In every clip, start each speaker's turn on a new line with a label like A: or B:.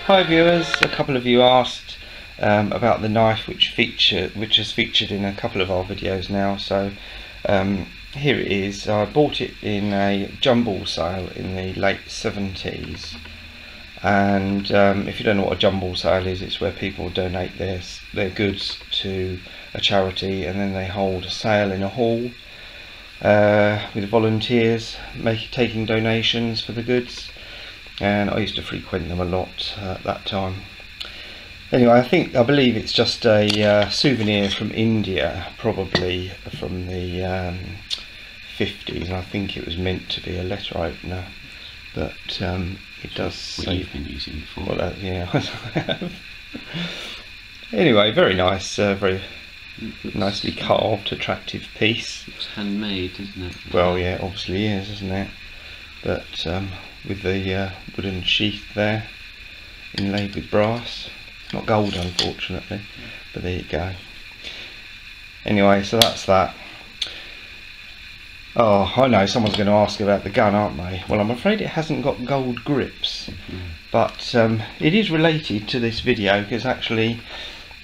A: Hi viewers, a couple of you asked about the knife which has featured in a couple of our videos now, so here it is. I bought it in a jumble sale in the late 70s, and if you don't know what a jumble sale is, it's where people donate their goods to a charity, and then they hold a sale in a hall with volunteers taking donations for the goods. And I used to frequent them a lot at that time. Anyway, I believe it's just a souvenir from India, probably from the 50s. I think it was meant to be a letter opener, but it does.
B: What you've been using before.
A: Well, yeah. Anyway, very nice, very nicely carved, attractive piece.
B: It's handmade, isn't it?
A: Well, yeah, obviously is, isn't it? But with the wooden sheath there, inlaid with brass. Not gold, unfortunately, but there you go. Anyway, so that's that. Oh, I know someone's going to ask about the gun, aren't they? Well, I'm afraid it hasn't got gold grips, but it is related to this video because actually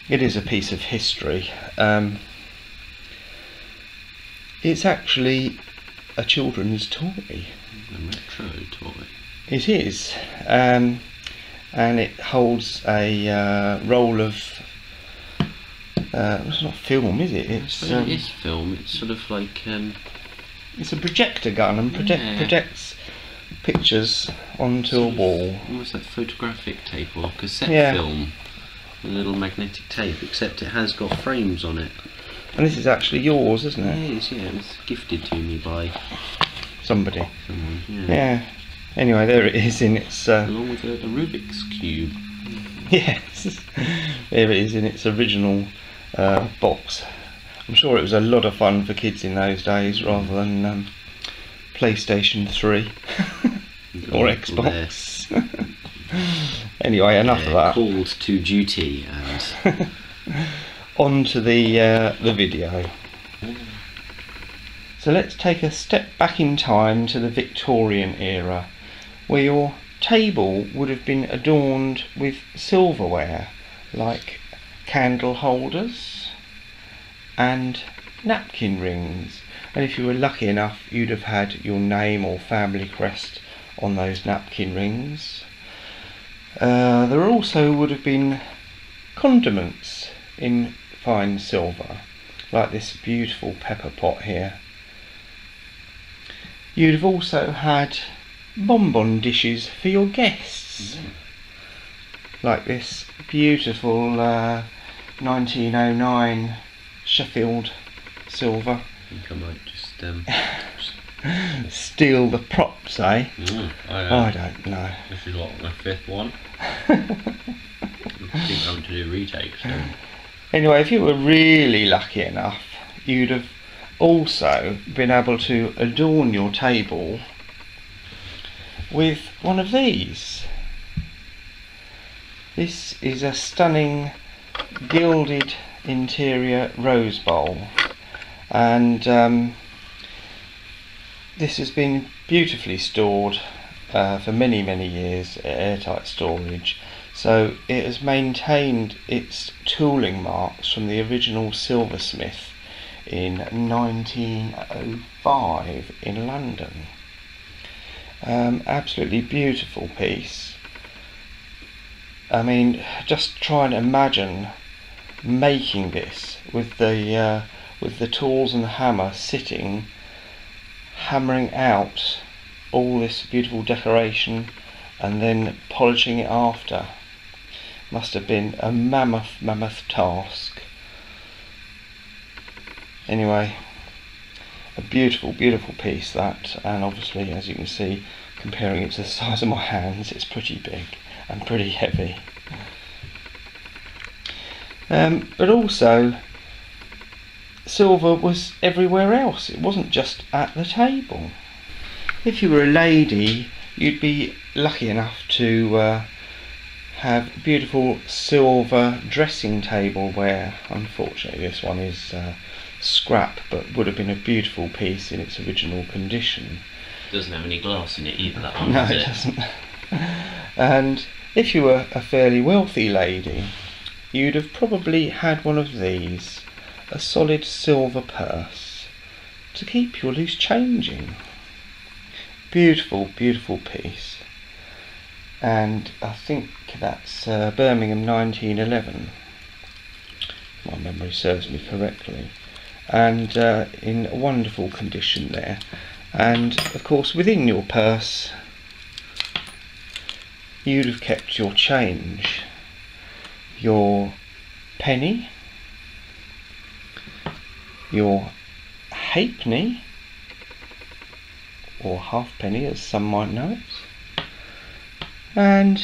A: it is a piece of history. It's actually a children's toy.
B: A retro toy.
A: It is, and it holds a roll of. It's not film, is it?
B: It is film. It's sort of like.
A: It's a projector gun and projects pictures onto a wall.
B: Almost like photographic tape or cassette film. A little magnetic tape, except it has got frames on it.
A: And this is actually yours, isn't it?
B: It is, yeah. It was gifted to me by
A: somebody.
B: Someone,
A: yeah. Anyway, there it is in its...
B: along with a Rubik's Cube.
A: Yes, there it is in its original box. I'm sure it was a lot of fun for kids in those days, rather than PlayStation 3 or Xbox. Anyway, enough of that.
B: Called to duty and...
A: On to the video. So let's take a step back in time to the Victorian era, where your table would have been adorned with silverware like candle holders and napkin rings, and if you were lucky enough you'd have had your name or family crest on those napkin rings. There also would have been condiments in fine silver, like this beautiful pepper pot here. You'd have also had bonbon dishes for your guests, like this beautiful 1909 Sheffield silver.
B: I think I might just
A: steal the props, eh?
B: I
A: don't know.
B: This is what, my fifth one? I think I'm to do retakes now.
A: Anyway, if you were really lucky enough, you'd have also been able to adorn your table with one of these. This is a stunning gilded interior rose bowl, and this has been beautifully stored for many years, airtight storage, so it has maintained its tooling marks from the original silversmith in 1905 in London. Absolutely beautiful piece. I mean, just try and imagine making this with the tools and hammer sitting, hammering out all this beautiful decoration and then polishing it after. Must have been a mammoth task. Anyway, a beautiful piece that, and obviously, as you can see, comparing it to the size of my hands, it's pretty big and pretty heavy. But also, silver was everywhere else. It wasn't just at the table. If you were a lady, you'd be lucky enough to have beautiful silver dressing tableware. Unfortunately, this one is scrap, but would have been a beautiful piece in its original condition.
B: Doesn't have any glass in it either, that one.
A: No, it doesn't. And if you were a fairly wealthy lady, you'd have probably had one of these, a solid silver purse, to keep your loose change in. Beautiful, beautiful piece. And I think that's Birmingham 1911, if my memory serves me correctly, and in wonderful condition there. And of course within your purse you'd have kept your change, your penny, your halfpenny, or halfpenny as some might know it, and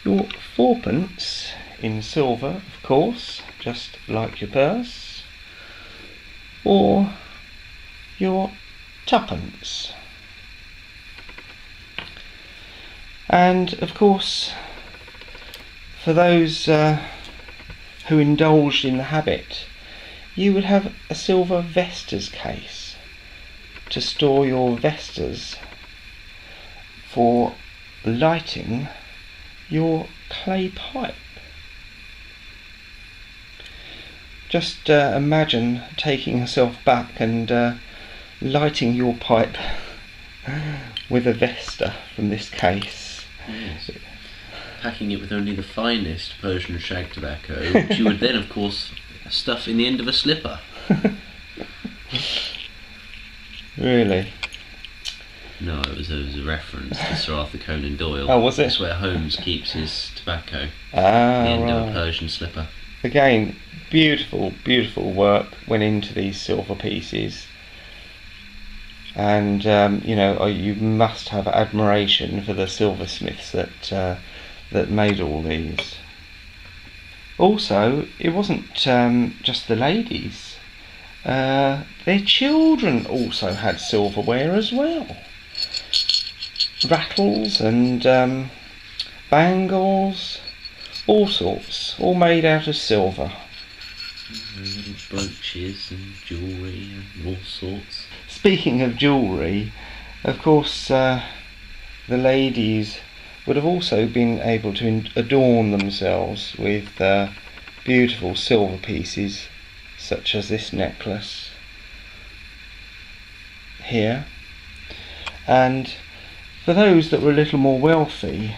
A: your fourpence in silver, of course, just like your purse, or your twopence. And of course, for those who indulged in the habit, you would have a silver Vestas case to store your Vestas for lighting your clay pipe. Just imagine taking yourself back and lighting your pipe with a Vesta from this case.
B: Yes. Packing it with only the finest Persian shag tobacco, which you would then of course stuff in the end of a slipper.
A: Really?
B: No, it was a reference to Sir Arthur Conan Doyle.
A: Oh, was it?
B: That's where Holmes keeps his tobacco.
A: Ah,
B: the end
A: right.
B: of a Persian slipper.
A: Again, beautiful, beautiful work went into these silver pieces. And you know, you must have admiration for the silversmiths that made all these. Also, it wasn't just the ladies. Their children also had silverware as well. Rattles and bangles, all sorts, all made out of silver.
B: Little brooches and jewellery and all sorts.
A: Speaking of jewellery, of course the ladies would have also been able to adorn themselves with beautiful silver pieces, such as this necklace here. And for those that were a little more wealthy,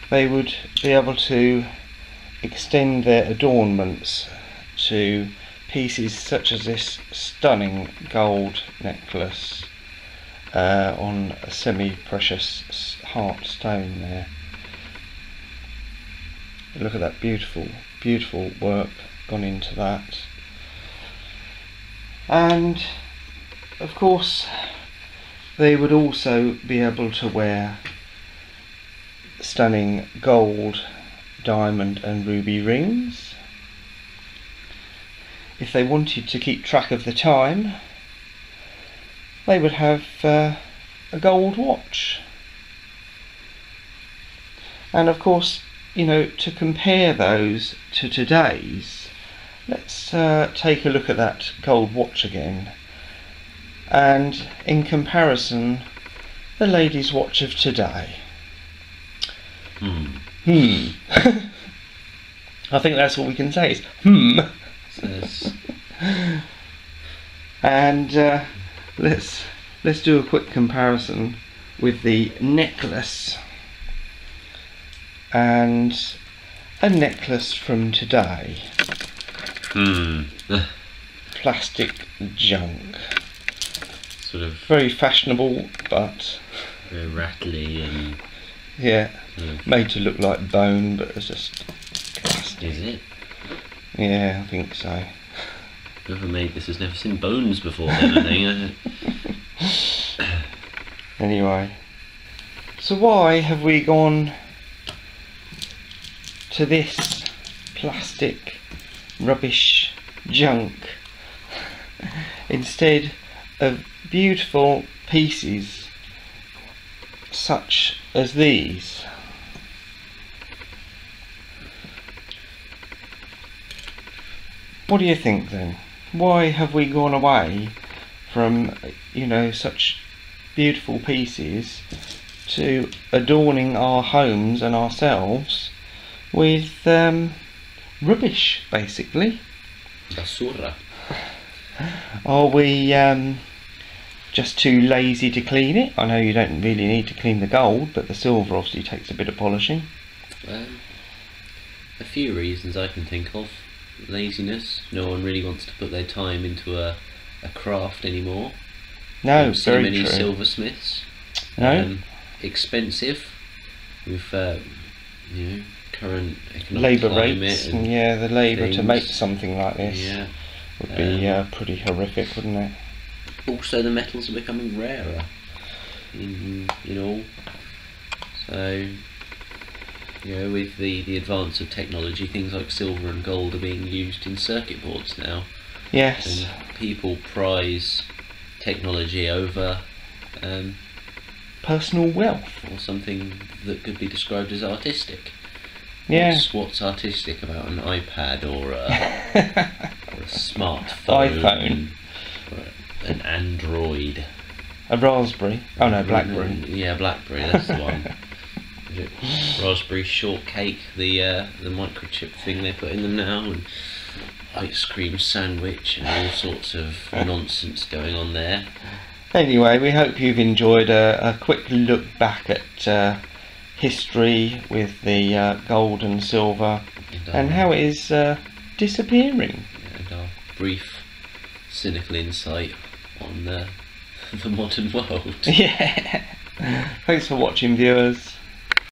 A: they would be able to extend their adornments to pieces such as this stunning gold necklace on a semi-precious heart stone there. Look at that beautiful, beautiful work gone into that. And of course they would also be able to wear stunning gold, diamond and ruby rings. If they wanted to keep track of the time, they would have a gold watch. And of course, you know, to compare those to today's, let's take a look at that gold watch again. And in comparison, the ladies' watch of today. I think that's all we can say is
B: Yes.
A: And let's do a quick comparison with the necklace and a necklace from today. Plastic junk.
B: Sort of
A: very fashionable, but
B: very rattly and
A: yeah, made to look like bone, but it's just plastic.
B: Is it?
A: Yeah, I think so.
B: Whoever made this has never seen bones before then, I think.
A: Anyway, so why have we gone to this plastic rubbish junk instead of beautiful pieces such as these? What do you think then? Why have we gone away from, you know, such beautiful pieces to adorning our homes and ourselves with rubbish, basically.
B: Basura.
A: Are we just too lazy to clean it? I know you don't really need to clean the gold, but the silver obviously takes a bit of polishing.
B: A few reasons I can think of. Laziness. No one really wants to put their time into a craft anymore.
A: No,
B: So
A: very
B: many
A: true.
B: silversmiths.
A: No,
B: Expensive. With current economic
A: labour
B: climate
A: rates.
B: and
A: Yeah, the labour to
B: things.
A: make something like this
B: Yeah.
A: would be pretty horrific, wouldn't it?
B: Also, the metals are becoming rarer. In all. So, with the advance of technology, things like silver and gold are being used in circuit boards now.
A: Yes.
B: And people prize technology over
A: Personal wealth.
B: or something that could be described as artistic.
A: Yeah.
B: What's artistic about an iPad or a smartphone?
A: iPhone.
B: Or an Android.
A: A raspberry. Oh no, blackberry.
B: Yeah, blackberry. That's the one. Raspberry shortcake, the microchip thing they put in them now, and ice cream sandwich, and all sorts of nonsense going on there.
A: Anyway, we hope you've enjoyed a quick look back at history with the gold and silver and how it is disappearing.
B: And our brief, cynical insight on the modern world.
A: Yeah. Thanks for watching, viewers.